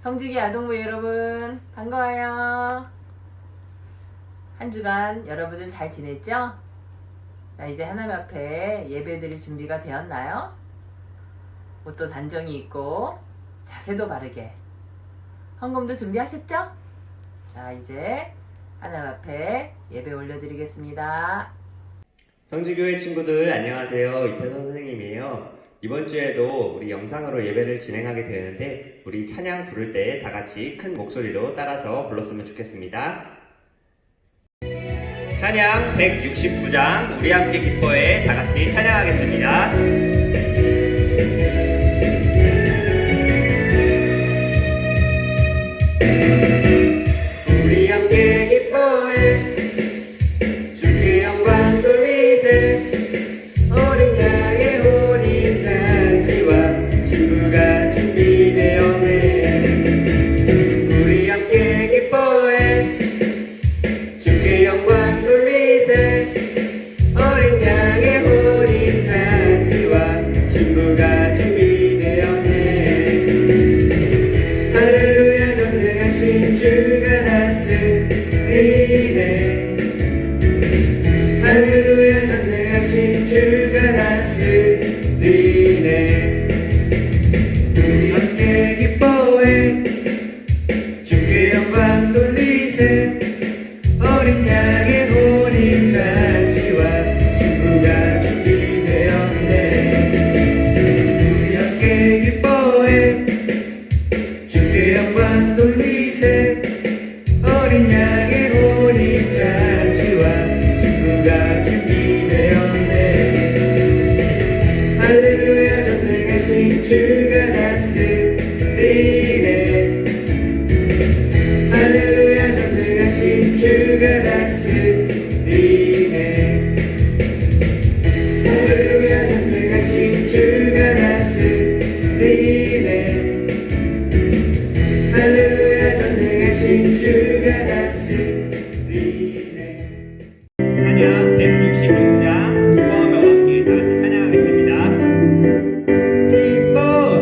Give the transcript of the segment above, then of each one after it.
성직이 아동부 여러분 반가워요. 한 주간 여러분들 잘 지냈죠? 자, 이제 하나님 앞에 예배드릴 준비가 되었나요? 옷도 단정히 입고 자세도 바르게 헌금도 준비하셨죠? 자, 이제 하나님 앞에 예배 올려드리겠습니다. 성지교회 친구들 안녕하세요. 이태선 선생님이에요. 이번 주에도 우리 영상으로 예배를 진행하게 되는데 우리 찬양 부를 때 다 같이 큰 목소리로 따라서 불렀으면 좋겠습니다. 찬양 169장 우리 함께 기뻐해 다 같이 찬양하겠습니다. 우리 함께 기뻐해 주께 영광 돌리세 어린 양의 혼인 잔치와 신부가 준비되었네. 우리 함께 기뻐해 주께 영광 돌리세 어린 양의 혼인 잔치와 신부가 준비되었네. 할렐루야 전능하신 주가 다스리네. 할렐루야 전능하신 주가 다스리네. 우리 함께 기뻐해 주께 영광 돌리세 어린 양의 혼인 잔치와 신부가 준비되었네. 우리 함께 기뻐해 주께 영광 돌리세 어린 양의 혼인 잔치와 신부가 준비되었네. 할렐루야 전능하신 주가 다스리네. 할렐루야 전능하신 주가 다스리네. 할렐루야 전능하신 주가 다스리네. 할렐루야 전능하신 주가 다스리네. 찬양 166장 기뻐하며 함께 다같이 찬양하겠습니다. 기뻐하며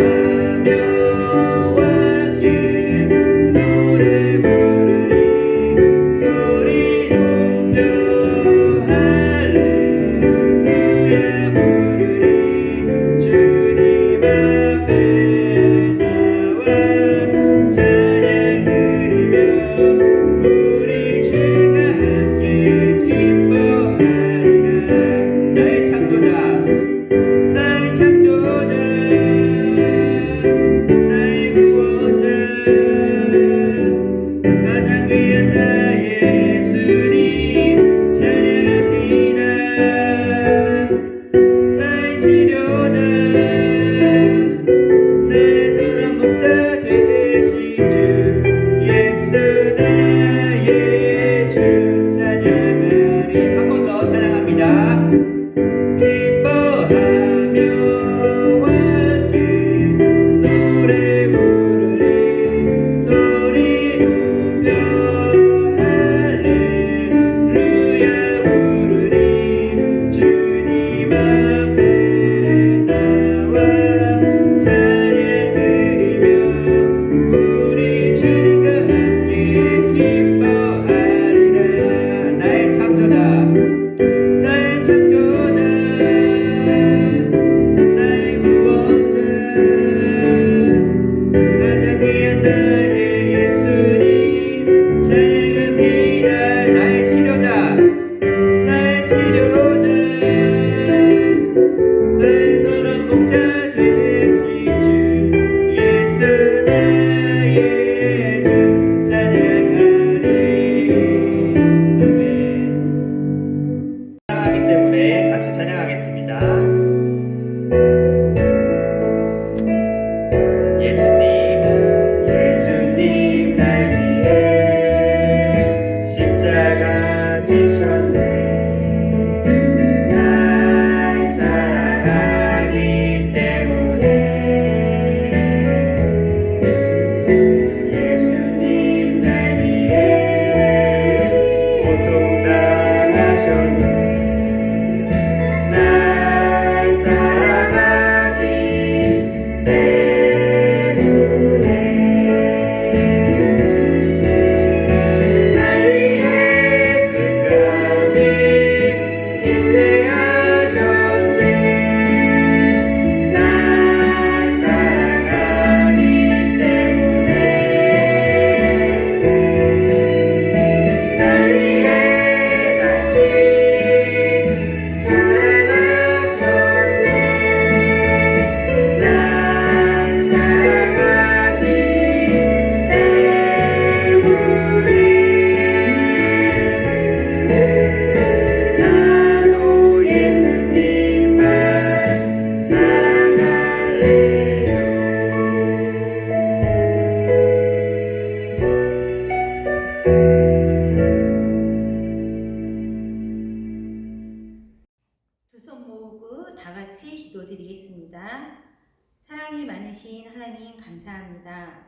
사랑이 많으신 하나님 감사합니다.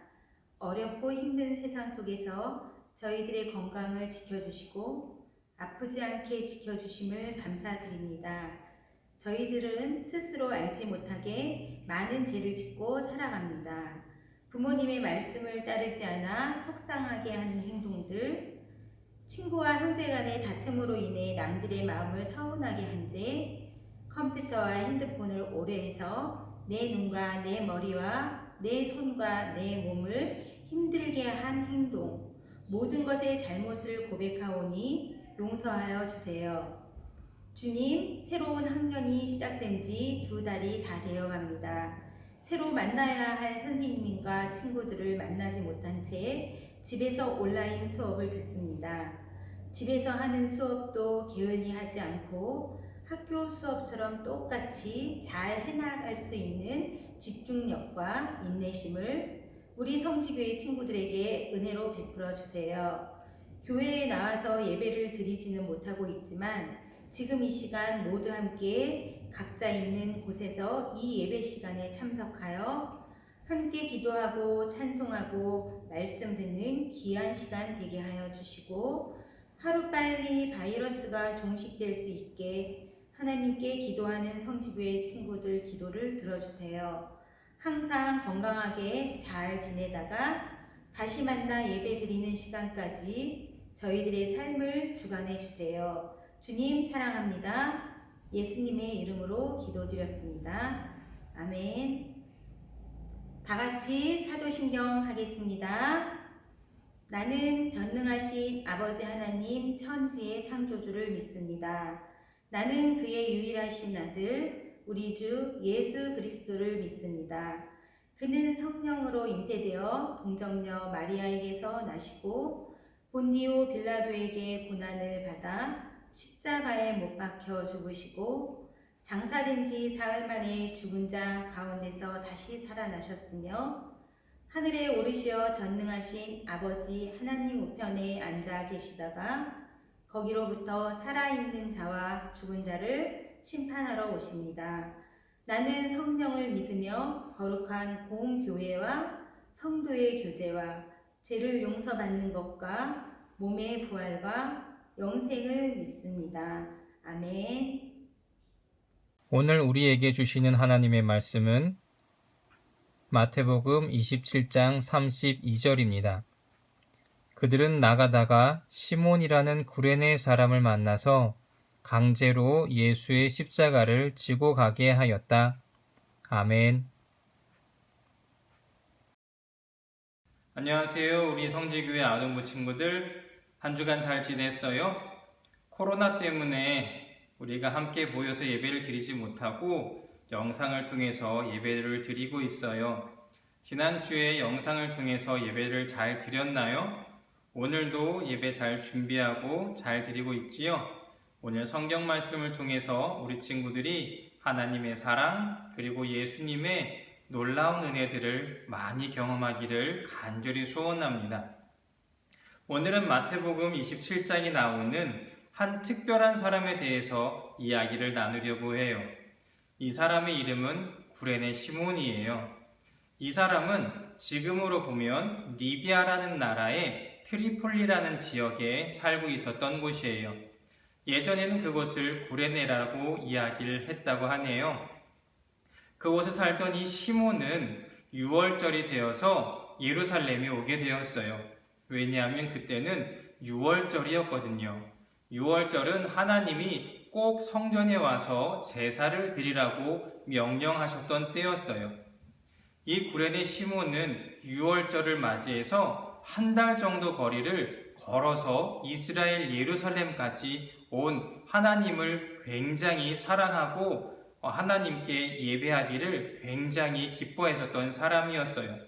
어렵고 힘든 세상 속에서 저희들의 건강을 지켜주시고 아프지 않게 지켜주심을 감사드립니다. 저희들은 스스로 알지 못하게 많은 죄를 짓고 살아갑니다. 부모님의 말씀을 따르지 않아 속상하게 하는 행동들, 친구와 형제 간의 다툼으로 인해 남들의 마음을 서운하게 한 죄, 컴퓨터와 핸드폰을 오래 해서 내 눈과 내 머리와 내 손과 내 몸을 힘들게 한 행동, 모든 것의 잘못을 고백하오니 용서하여 주세요. 주님, 새로운 학년이 시작된 지 2달이 다 되어갑니다. 새로 만나야 할 선생님과 친구들을 만나지 못한 채 집에서 온라인 수업을 듣습니다. 집에서 하는 수업도 게을리 하지 않고 학교 수업처럼 똑같이 잘 해나갈 수 있는 집중력과 인내심을 우리 성지교회 친구들에게 은혜로 베풀어 주세요. 교회에 나와서 예배를 드리지는 못하고 있지만 지금 이 시간 모두 함께 각자 있는 곳에서 이 예배 시간에 참석하여 함께 기도하고 찬송하고 말씀 듣는 귀한 시간 되게 하여 주시고 하루빨리 바이러스가 종식될 수 있게 하나님께 기도하는 성지교회 친구들 기도를 들어주세요. 항상 건강하게 잘 지내다가 다시 만나 예배 드리는 시간까지 저희들의 삶을 주관해 주세요. 주님 사랑합니다. 예수님의 이름으로 기도드렸습니다. 아멘. 다 같이 사도신경 하겠습니다. 나는 전능하신 아버지 하나님 천지의 창조주를 믿습니다. 나는 그의 유일하신 아들 우리 주 예수 그리스도를 믿습니다. 그는 성령으로 잉태되어 동정녀 마리아에게서 나시고 본디오 빌라도에게 고난을 받아 십자가에 못 박혀 죽으시고 장사된 지 사흘 만에 죽은 자 가운데서 다시 살아나셨으며 하늘에 오르시어 전능하신 아버지 하나님 우편에 앉아 계시다가 거기로부터 살아있는 자와 죽은 자를 심판하러 오십니다. 나는 성령을 믿으며 거룩한 공교회와 성도의 교제와 죄를 용서받는 것과 몸의 부활과 영생을 믿습니다. 아멘. 오늘 우리에게 주시는 하나님의 말씀은 마태복음 27장 32절입니다. 그들은 나가다가 시몬이라는 구레네 사람을 만나서 강제로 예수의 십자가를 지고 가게 하였다. 아멘. 안녕하세요. 우리 성지교회 아동부 친구들, 한 주간 잘 지냈어요? 코로나 때문에 우리가 함께 모여서 예배를 드리지 못하고 영상을 통해서 예배를 드리고 있어요. 지난주에 영상을 통해서 예배를 잘 드렸나요? 오늘도 예배 잘 준비하고 잘 드리고 있지요? 오늘 성경 말씀을 통해서 우리 친구들이 하나님의 사랑 그리고 예수님의 놀라운 은혜들을 많이 경험하기를 간절히 소원합니다. 오늘은 마태복음 27장에 나오는 한 특별한 사람에 대해서 이야기를 나누려고 해요. 이 사람의 이름은 구레네 시몬이에요. 이 사람은 지금으로 보면 리비아라는 나라의 트리폴리라는 지역에 살고 있었던 곳이에요. 예전에는 그곳을 구레네라고 이야기를 했다고 하네요. 그곳에 살던 이 시몬은 6월절이 되어서 예루살렘에 오게 되었어요. 왜냐하면 그때는 6월절이었거든요. 6월절은 하나님이 꼭 성전에 와서 제사를 드리라고 명령하셨던 때였어요. 이 구레네 시몬은 6월절을 맞이해서 한 달 정도 거리를 걸어서 이스라엘 예루살렘까지 온 하나님을 굉장히 사랑하고 하나님께 예배하기를 굉장히 기뻐했었던 사람이었어요.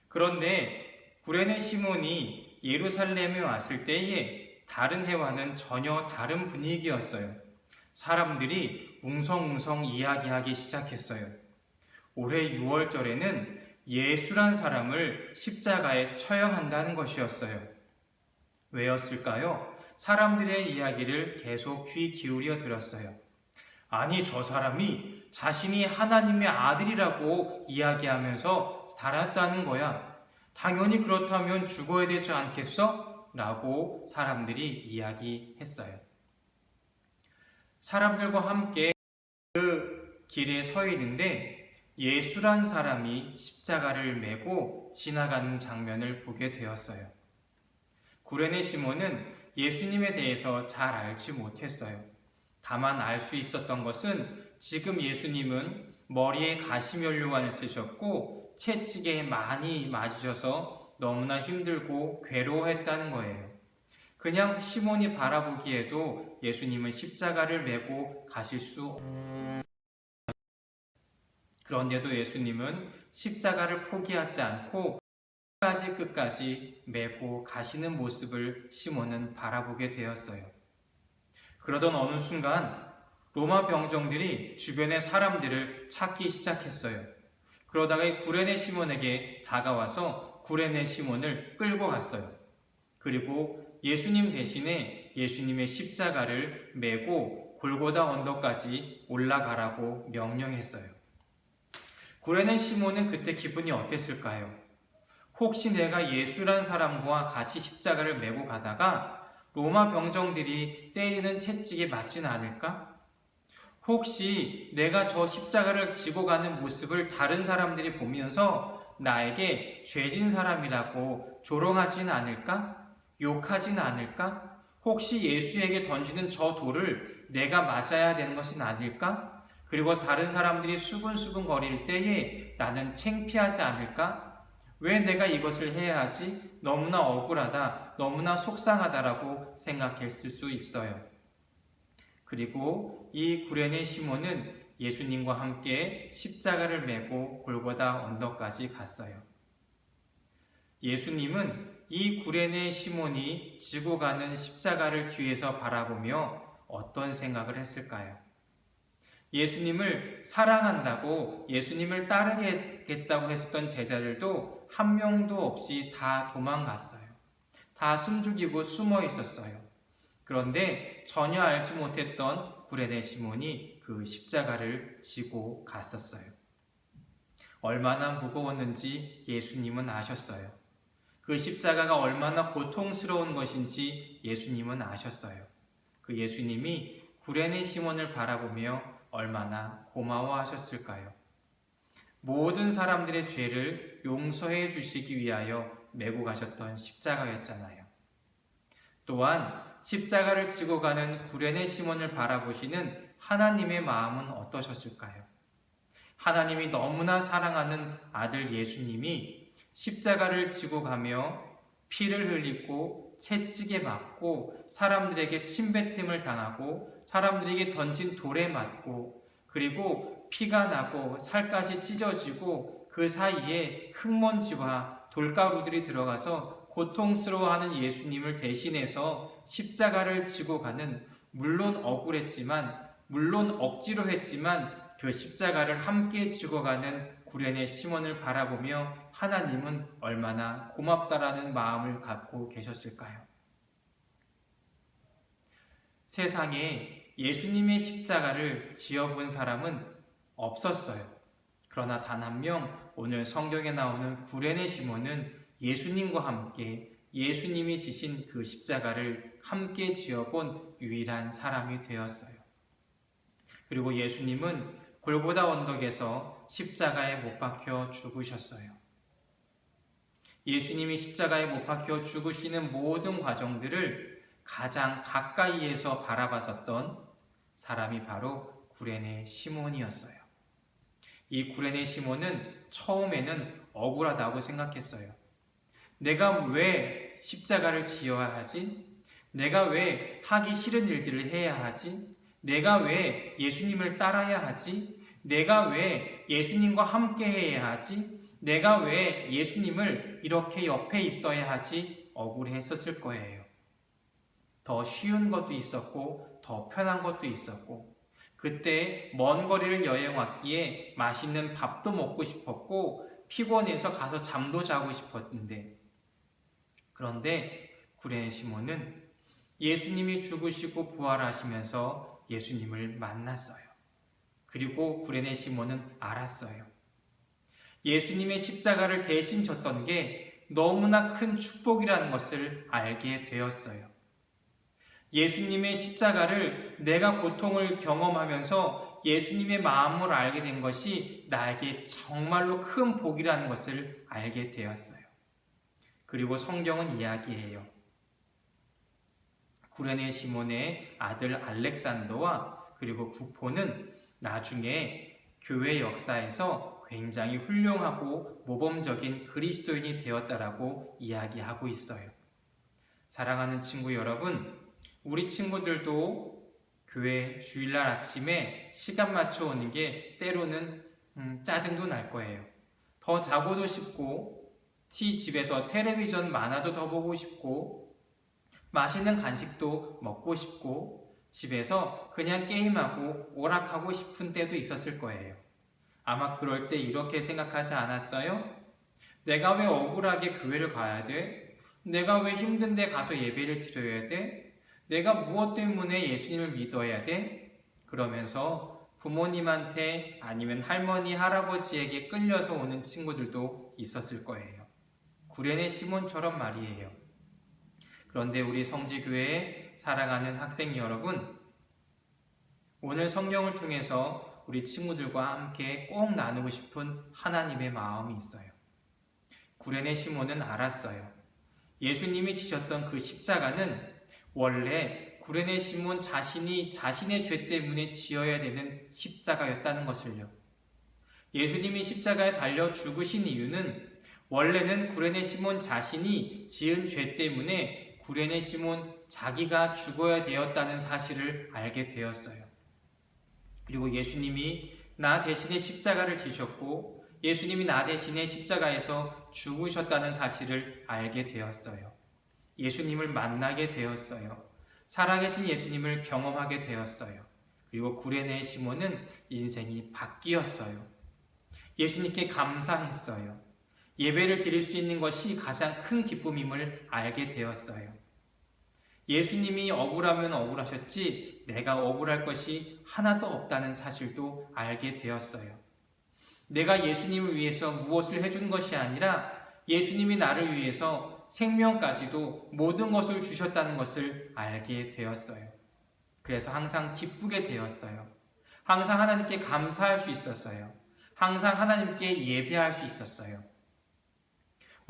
그런데 구레네 시몬이 예루살렘에 왔을 때에 다른 해와는 전혀 다른 분위기였어요. 사람들이 웅성웅성 이야기하기 시작했어요. 올해 6월절에는 예수란 사람을 십자가에 처형한다는 것이었어요. 왜였을까요? 사람들의 이야기를 계속 귀 기울여 들었어요. 아니, 저 사람이 자신이 하나님의 아들이라고 이야기하면서 살았다는 거야. 당연히 그렇다면 죽어야 되지 않겠어? 라고 사람들이 이야기했어요. 사람들과 함께 그 길에 서 있는데 예수란 사람이 십자가를 메고 지나가는 장면을 보게 되었어요. 구레네 시몬은 예수님에 대해서 잘 알지 못했어요. 다만 알 수 있었던 것은 지금 예수님은 머리에 가시면류관을 쓰셨고 채찍에 많이 맞으셔서 너무나 힘들고 괴로워했다는 거예요. 그냥 시몬이 바라보기에도 예수님은 십자가를 메고 가실 수 그런데도 예수님은 십자가를 포기하지 않고 끝까지 메고 가시는 모습을 시몬은 바라보게 되었어요. 그러던 어느 순간 로마 병정들이 주변의 사람들을 찾기 시작했어요. 그러다가 이 구레네 시몬에게 다가와서 구레네 시몬을 끌고 갔어요. 그리고 예수님 대신에 예수님의 십자가를 메고 골고다 언덕까지 올라가라고 명령했어요. 구레네 시몬은 그때 기분이 어땠을까요? 혹시 내가 예수란 사람과 같이 십자가를 메고 가다가 로마 병정들이 때리는 채찍에 맞진 않을까? 혹시 내가 저 십자가를 지고 가는 모습을 다른 사람들이 보면서 나에게 죄진 사람이라고 조롱하진 않을까? 욕하진 않을까? 혹시 예수에게 던지는 저 돌을 내가 맞아야 되는 것은 아닐까? 그리고 다른 사람들이 수근수근 거릴 때에 나는 창피하지 않을까? 왜 내가 이것을 해야 하지? 너무나 억울하다, 너무나 속상하다라고 생각했을 수 있어요. 그리고 이 구레네 시몬은 예수님과 함께 십자가를 메고 골고다 언덕까지 갔어요. 예수님은 이 구레네 시몬이 지고 가는 십자가를 뒤에서 바라보며 어떤 생각을 했을까요? 예수님을 사랑한다고 예수님을 따르겠다고 했었던 제자들도 한 명도 없이 다 도망갔어요. 다 숨죽이고 숨어 있었어요. 그런데 전혀 알지 못했던 구레네 시몬이 그 십자가를 지고 갔었어요. 얼마나 무거웠는지 예수님은 아셨어요. 그 십자가가 얼마나 고통스러운 것인지 예수님은 아셨어요. 그 예수님이 구레네 시몬을 바라보며 얼마나 고마워하셨을까요? 모든 사람들의 죄를 용서해 주시기 위하여 메고 가셨던 십자가였잖아요. 또한 십자가를 지고 가는 구레네 시몬을 바라보시는 하나님의 마음은 어떠셨을까요? 하나님이 너무나 사랑하는 아들 예수님이 십자가를 지고 가며 피를 흘리고 채찍에 맞고 사람들에게 침뱉음을 당하고 사람들에게 던진 돌에 맞고 그리고 피가 나고 살갗이 찢어지고 그 사이에 흙먼지와 돌가루들이 들어가서 고통스러워하는 예수님을 대신해서 십자가를 지고 가는 물론 억울했지만 물론 억지로 했지만 그 십자가를 함께 지고 가는 구레네 시몬을 바라보며 하나님은 얼마나 고맙다라는 마음을 갖고 계셨을까요? 세상에 예수님의 십자가를 지어본 사람은 없었어요. 그러나 단 한 명 오늘 성경에 나오는 구레네 시몬은 예수님과 함께 예수님이 지신 그 십자가를 함께 지어본 유일한 사람이 되었어요. 그리고 예수님은 골고다 언덕에서 십자가에 못 박혀 죽으셨어요. 예수님이 십자가에 못 박혀 죽으시는 모든 과정들을 가장 가까이에서 바라봤었던 사람이 바로 구레네 시몬이었어요. 이 구레네 시몬은 처음에는 억울하다고 생각했어요. 내가 왜 십자가를 지어야 하지? 내가 왜 하기 싫은 일들을 해야 하지? 내가 왜 예수님을 따라야 하지? 내가 왜 예수님과 함께 해야 하지? 내가 왜 예수님을 이렇게 옆에 있어야 하지? 억울했었을 거예요. 더 쉬운 것도 있었고 더 편한 것도 있었고 그때 먼 거리를 여행 왔기에 맛있는 밥도 먹고 싶었고 피곤해서 가서 잠도 자고 싶었는데 그런데 구레네 시몬은 예수님이 죽으시고 부활하시면서 예수님을 만났어요. 그리고 구레네 시몬은 알았어요. 예수님의 십자가를 대신 졌던 게 너무나 큰 축복이라는 것을 알게 되었어요. 예수님의 십자가를 내가 고통을 경험하면서 예수님의 마음을 알게 된 것이 나에게 정말로 큰 복이라는 것을 알게 되었어요. 그리고 성경은 이야기해요. 구레네 시몬의 아들 알렉산더와 그리고 구포는 나중에 교회 역사에서 굉장히 훌륭하고 모범적인 그리스도인이 되었다라고 이야기하고 있어요. 사랑하는 친구 여러분, 우리 친구들도 교회 주일날 아침에 시간 맞춰 오는 게 때로는 짜증도 날 거예요. 더 자고도 싶고, 집에서 텔레비전 만화도 더 보고 싶고, 맛있는 간식도 먹고 싶고, 집에서 그냥 게임하고 오락하고 싶은 때도 있었을 거예요. 아마 그럴 때 이렇게 생각하지 않았어요? 내가 왜 억울하게 교회를 가야 돼? 내가 왜 힘든데 가서 예배를 드려야 돼? 내가 무엇 때문에 예수님을 믿어야 돼? 그러면서 부모님한테 아니면 할머니, 할아버지에게 끌려서 오는 친구들도 있었을 거예요. 구레네 시몬처럼 말이에요. 그런데 우리 성지교회에 사랑하는 학생 여러분, 오늘 성경을 통해서 우리 친구들과 함께 꼭 나누고 싶은 하나님의 마음이 있어요. 구레네 시몬은 알았어요. 예수님이 지셨던 그 십자가는 원래 구레네 시몬 자신이 자신의 죄 때문에 지어야 되는 십자가였다는 것을요. 예수님이 십자가에 달려 죽으신 이유는 원래는 구레네 시몬 자신이 지은 죄 때문에 구레네 시몬 자기가 죽어야 되었다는 사실을 알게 되었어요. 그리고 예수님이 나 대신에 십자가를 지셨고 예수님이 나 대신에 십자가에서 죽으셨다는 사실을 알게 되었어요. 예수님을 만나게 되었어요. 살아계신 예수님을 경험하게 되었어요. 그리고 구레네 시몬은 인생이 바뀌었어요. 예수님께 감사했어요. 예배를 드릴 수 있는 것이 가장 큰 기쁨임을 알게 되었어요. 예수님이 억울하면 억울하셨지 내가 억울할 것이 하나도 없다는 사실도 알게 되었어요. 내가 예수님을 위해서 무엇을 해준 것이 아니라 예수님이 나를 위해서 생명까지도 모든 것을 주셨다는 것을 알게 되었어요. 그래서 항상 기쁘게 되었어요. 항상 하나님께 감사할 수 있었어요. 항상 하나님께 예배할 수 있었어요.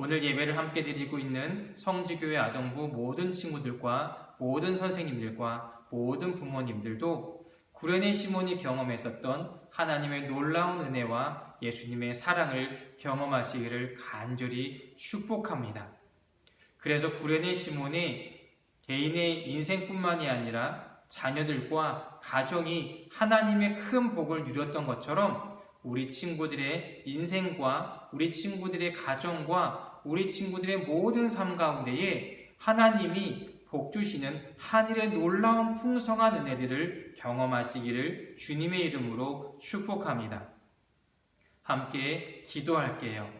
오늘 예배를 함께 드리고 있는 성지교회 아동부 모든 친구들과 모든 선생님들과 모든 부모님들도 구레네 시몬이 경험했었던 하나님의 놀라운 은혜와 예수님의 사랑을 경험하시기를 간절히 축복합니다. 그래서 구레네 시몬이 개인의 인생뿐만이 아니라 자녀들과 가정이 하나님의 큰 복을 누렸던 것처럼 우리 친구들의 인생과 우리 친구들의 가정과 우리 친구들의 모든 삶 가운데에 하나님이 복 주시는 하늘의 놀라운 풍성한 은혜들을 경험하시기를 주님의 이름으로 축복합니다. 함께 기도할게요.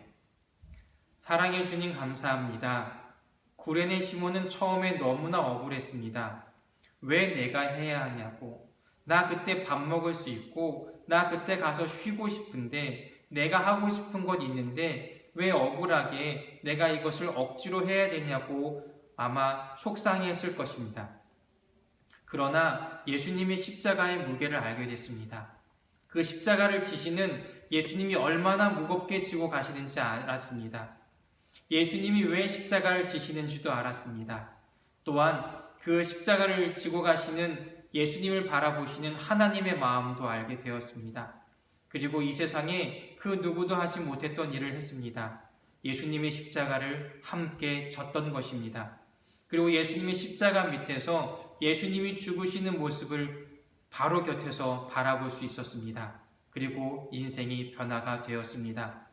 사랑해 주님 감사합니다. 구레네 시몬은 처음에 너무나 억울했습니다. 왜 내가 해야 하냐고. 나 그때 밥 먹을 수 있고 나 그때 가서 쉬고 싶은데 내가 하고 싶은 것 있는데 왜 억울하게 내가 이것을 억지로 해야 되냐고 아마 속상해했을 것입니다. 그러나 예수님의 십자가의 무게를 알게 됐습니다. 그 십자가를 지시는 예수님이 얼마나 무겁게 지고 가시는지 알았습니다. 예수님이 왜 십자가를 지시는지도 알았습니다. 또한 그 십자가를 지고 가시는 예수님을 바라보시는 하나님의 마음도 알게 되었습니다. 그리고 이 세상에 그 누구도 하지 못했던 일을 했습니다. 예수님의 십자가를 함께 졌던 것입니다. 그리고 예수님의 십자가 밑에서 예수님이 죽으시는 모습을 바로 곁에서 바라볼 수 있었습니다. 그리고 인생이 변화가 되었습니다.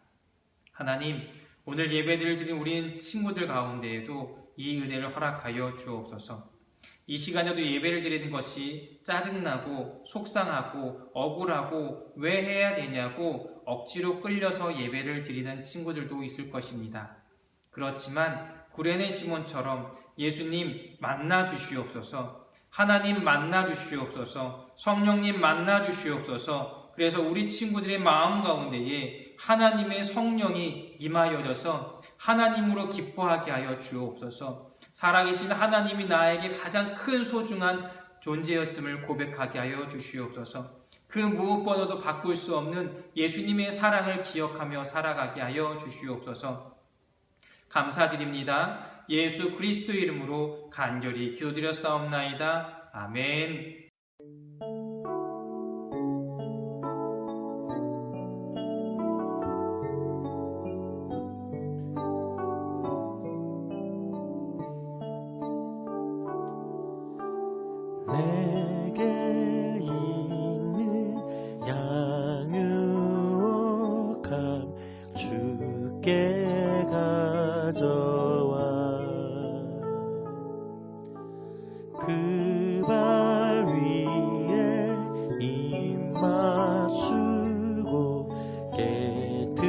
하나님, 오늘 예배를 드린 우리 친구들 가운데에도 이 은혜를 허락하여 주옵소서. 이 시간에도 예배를 드리는 것이 짜증나고 속상하고 억울하고 왜 해야 되냐고 억지로 끌려서 예배를 드리는 친구들도 있을 것입니다. 그렇지만 구레네 시몬처럼 예수님 만나 주시옵소서, 하나님 만나 주시옵소서, 성령님 만나 주시옵소서, 그래서 우리 친구들의 마음 가운데에 하나님의 성령이 임하여져서 하나님으로 기뻐하게 하여 주옵소서. 살아계신 하나님이 나에게 가장 큰 소중한 존재였음을 고백하게 하여 주시옵소서. 그 무엇보다도 바꿀 수 없는 예수님의 사랑을 기억하며 살아가게 하여 주시옵소서. 감사드립니다. 예수 그리스도 이름으로 간절히 기도드렸사옵나이다. 아멘. 내게 있는 양육함 주께 가져와 그 발 위에 입 맞추고 깨드립니다.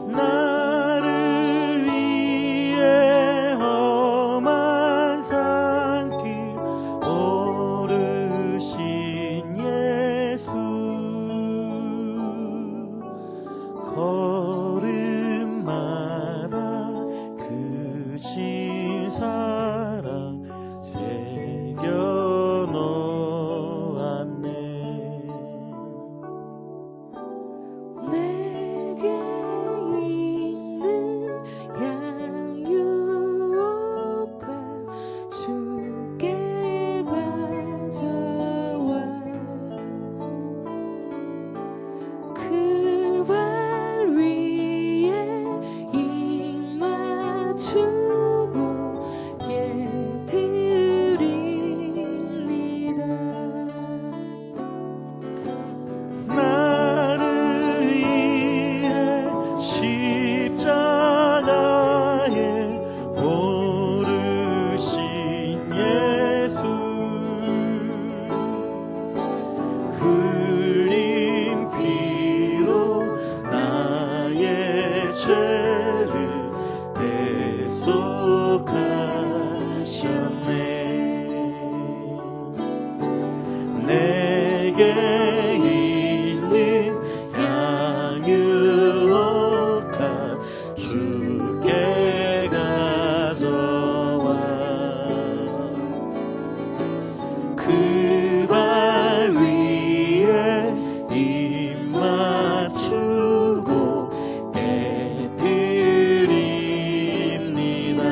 나를 위해 험한 산길 오르신 예수 걸음마다 그 신사랑 새겨놓았네. 내게 있는 양육과 주께 가져와 그 발 위에 입 맞추고 깨드립니다. 나를 위해 십자가에 오르신 예수 흘린 피로 나의 죄를 대속하셨네. 내게 있는 양육함 주께 가져와 그 발 위에 입 맞추고 깨드립니다.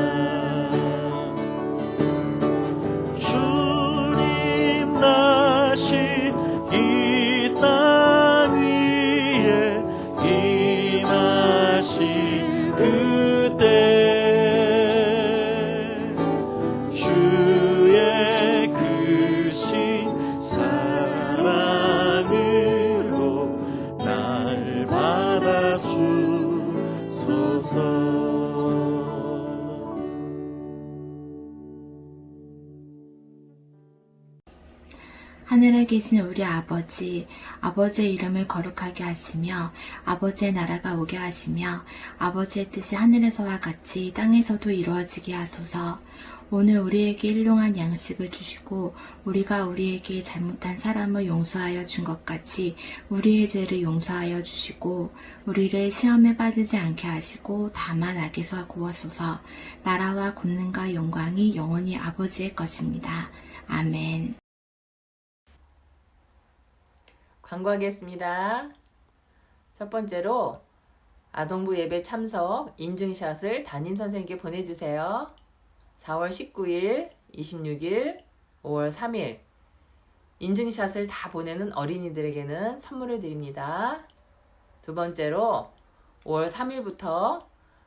주님 나신 이 땅 위에 임하신 그때 주의 크신 사랑으로 날 받아주소서. 하늘에 계신 우리 아버지, 아버지의 이름을 거룩하게 하시며 아버지의 나라가 오게 하시며 아버지의 뜻이 하늘에서와 같이 땅에서도 이루어지게 하소서. 오늘 우리에게 일용할 양식을 주시고 우리가 우리에게 잘못한 사람을 용서하여 준 것 같이 우리의 죄를 용서하여 주시고 우리를 시험에 빠지지 않게 하시고 다만 악에서 구하소서. 나라와 권능과 영광이 영원히 아버지의 것입니다. 아멘. 광고하겠습니다. 첫 번째로 아동부 예배 참석 인증샷을 담임 선생님께 보내주세요. 4월 19일, 26일, 5월 3일 인증샷을 다 보내는 어린이들에게는 선물을 드립니다. 두 번째로 5월 3일부터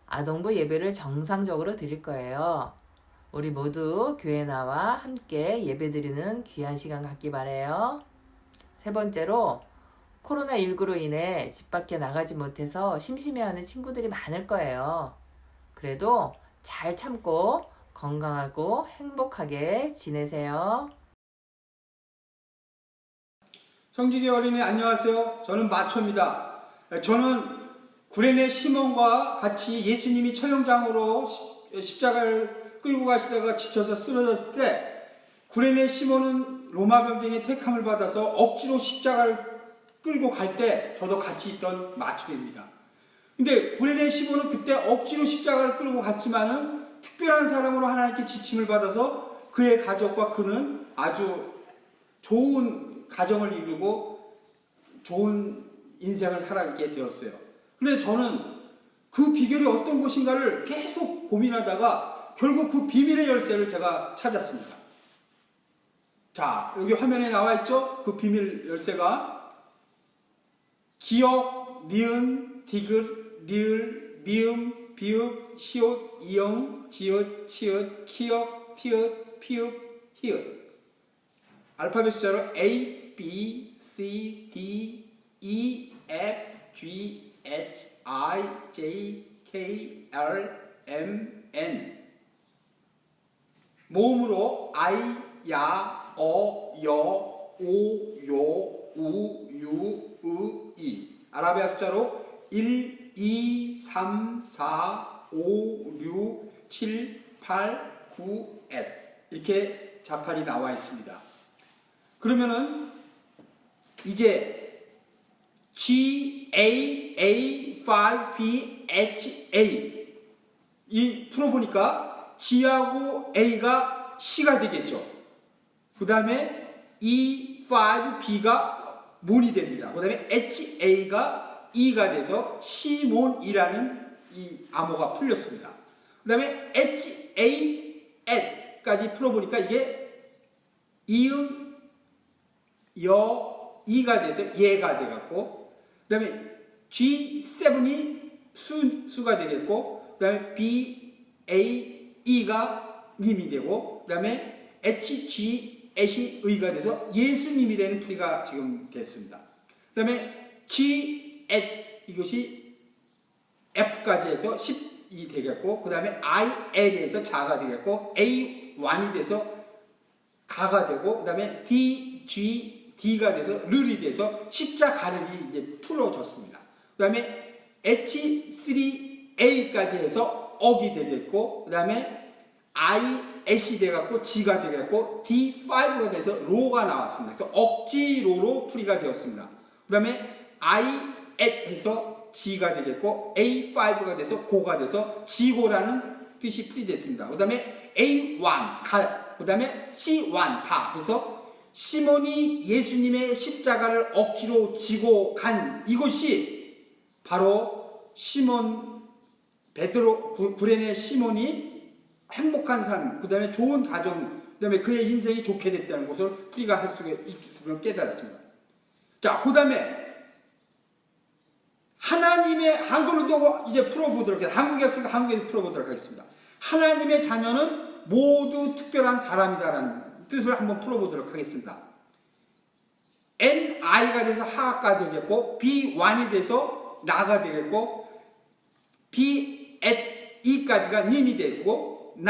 아동부 예배를 정상적으로 드릴 거예요. 우리 모두 교회 나와 함께 예배 드리는 귀한 시간 갖기 바라요. 세 번째로 코로나19로 인해 집 밖에 나가지 못해서 심심해하는 친구들이 많을 거예요. 그래도 잘 참고 건강하고 행복하게 지내세요. 성지기 어린이 안녕하세요. 저는 마초입니다. 저는 구레네 시몬과 같이 예수님이 처형장으로 십자가를 끌고 가시다가 지쳐서 쓰러졌을 때 구레네 시몬은 로마 병정의 택함을 받아서 억지로 십자가를 끌고 갈 때 저도 같이 있던 마초입니다. 근데 구레네 시몬은 그때 억지로 십자가를 끌고 갔지만은 특별한 사람으로 하나님께 지침을 받아서 그의 가족과 그는 아주 좋은 가정을 이루고 좋은 인생을 살아가게 되었어요. 그런데 저는 그 비결이 어떤 것인가를 계속 고민하다가 결국 그 비밀의 열쇠를 제가 찾았습니다. 자, 여기 화면에 나와 있죠? 그 비밀 열쇠가 기역, 니은, 디귿, 리을, 미음, 비읍, 시옷, 이응, 지읒, 치읒, 키역, 피읒, 피읍, 히읗. 알파벳 숫자로 A, B, C, D, E, F, G, H, I, J, K, L, M, N. 모음으로 I, 야, 어, 여, 오, 요, 우, 유, 으, 이. 아라비아 숫자로 1, 2, 3, 4, 5, 6, 7, 8, 9, F. 이렇게 자판이 나와 있습니다. 그러면은 이제 G, A, A, 5, B, H, A 이 풀어보니까 G하고 A가 C가 되겠죠. 그 다음에 E, 5, B가 몬이 됩니다. 그 다음에 H, A가 E가 돼서 시몬이라는 이 암호가 풀렸습니다. 그 다음에 H, A, L까지 풀어보니까 이게 이응, 여, 이가 돼서 예가 되겠고, 그 다음에 G7이 수가 되겠고, 그 다음에 B, A, E가 님이 되고, 그 다음에 H, G, H이 의가 돼서 예수님이라는 풀이가 지금 됐습니다. 그 다음에 G, H, 이것이 F까지 해서 10이 되겠고, 그 다음에 I, L에서 자가 되겠고, A, 1이 돼서 가가 되고, 그 다음에 D, G, D가 돼서 르이 돼서 십자가를이 이제 풀어졌습니다. 그 다음에 H3A까지 해서 억이 되겠고, 그 다음에 I, H이 되겠고, G가 되겠고, D5가 돼서 로가 나왔습니다. 그래서 억지로로 풀이가 되었습니다. 그 다음에 I, at 해서 G가 되겠고, A5가 돼서 고가 돼서 지고라는 뜻이 풀이됐습니다. 그 다음에 A1, 가, 그 다음에 C1, 다. 그래서 시몬이 예수님의 십자가를 억지로 지고 간 이것이 바로 시몬 베드로 구레네 시몬이 행복한 삶, 그 다음에 좋은 가정, 그 다음에 그의 인생이 좋게 됐다는 것을 우리가 할 수가 있음을 깨달았습니다. 자, 그 다음에 하나님의 한글로도 이제 풀어보도록 하겠습니다. 한국이었으니까 한국에서 풀어보도록 하겠습니다. 하나님의 자녀는 모두 특별한 사람이다라는 뜻을 한번 풀어보도록 하겠습니다. NI가 돼서 하가 되겠고, B1이 돼서 나가 되겠고, B at E까지가 님이 되고, 9,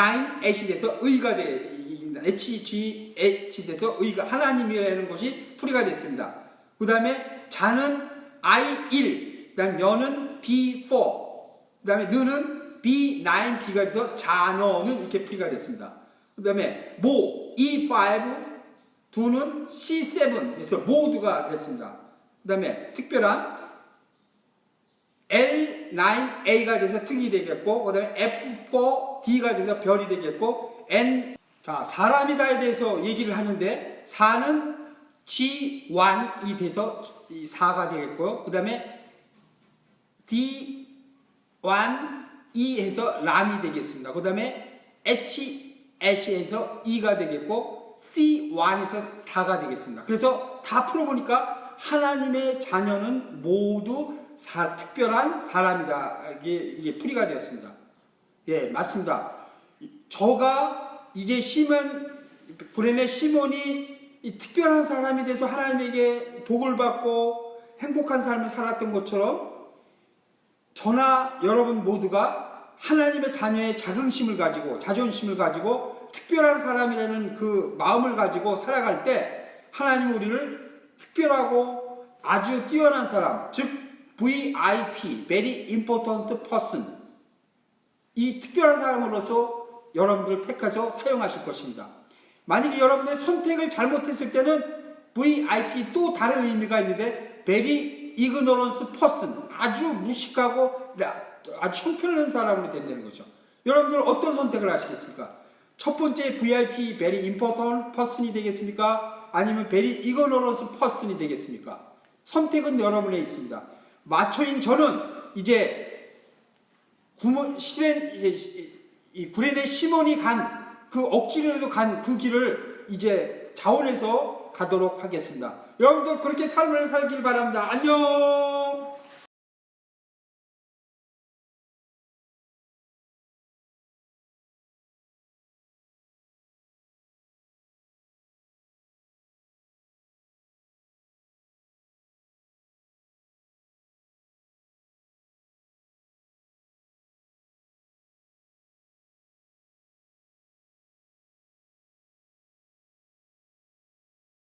H이 돼서 의가 H, G, H 돼서 의가 하나님이라는 것이 풀이가 됐습니다. 그 다음에 자는 I1, 그 다음에 여는 B4, 그 다음에 너는 B9, B가 돼서 자너는 이렇게 풀이가 됐습니다. 그 다음에 모, E5, 두는 C7, 그래서 모두가 됐습니다. 그 다음에 특별한 L9A가 돼서 특이 되겠고, 그 다음에 F4D가 돼서 별이 되겠고, N, 자, 사람이다에 대해서 얘기를 하는데, 4는 G1이 돼서 4가 되겠고요. 그 다음에 D1E 해서 람이 되겠습니다. 그 다음에 H에서 E가 되겠고, C1에서 다가 되겠습니다. 그래서 다 풀어보니까 하나님의 자녀는 모두 특별한 사람이다. 이게 풀이가 되었습니다. 예, 맞습니다. 저가 이제 구레네 시몬이 이 특별한 사람이 돼서 하나님에게 복을 받고 행복한 삶을 살았던 것처럼 저나 여러분 모두가 하나님의 자녀의 자긍심을 가지고 자존심을 가지고 특별한 사람이라는 그 마음을 가지고 살아갈 때 하나님은 우리를 특별하고 아주 뛰어난 사람, 즉 VIP, Very Important Person, 이 특별한 사람으로서 여러분들을 택해서 사용하실 것입니다. 만약에 여러분들이 선택을 잘못했을 때는 VIP 또 다른 의미가 있는데 very ignorance person, 아주 무식하고 아주 형편없는 사람으로 된다는 거죠. 여러분들 어떤 선택을 하시겠습니까? 첫 번째 VIP very important person이 되겠습니까? 아니면 very ignorance person이 되겠습니까? 선택은 여러분에 있습니다. 마초인 저는 이제 구레네 시몬이 간 그 억지로라도 간 그 길을 이제 자원해서 가도록 하겠습니다. 여러분들 그렇게 삶을 살길 바랍니다. 안녕.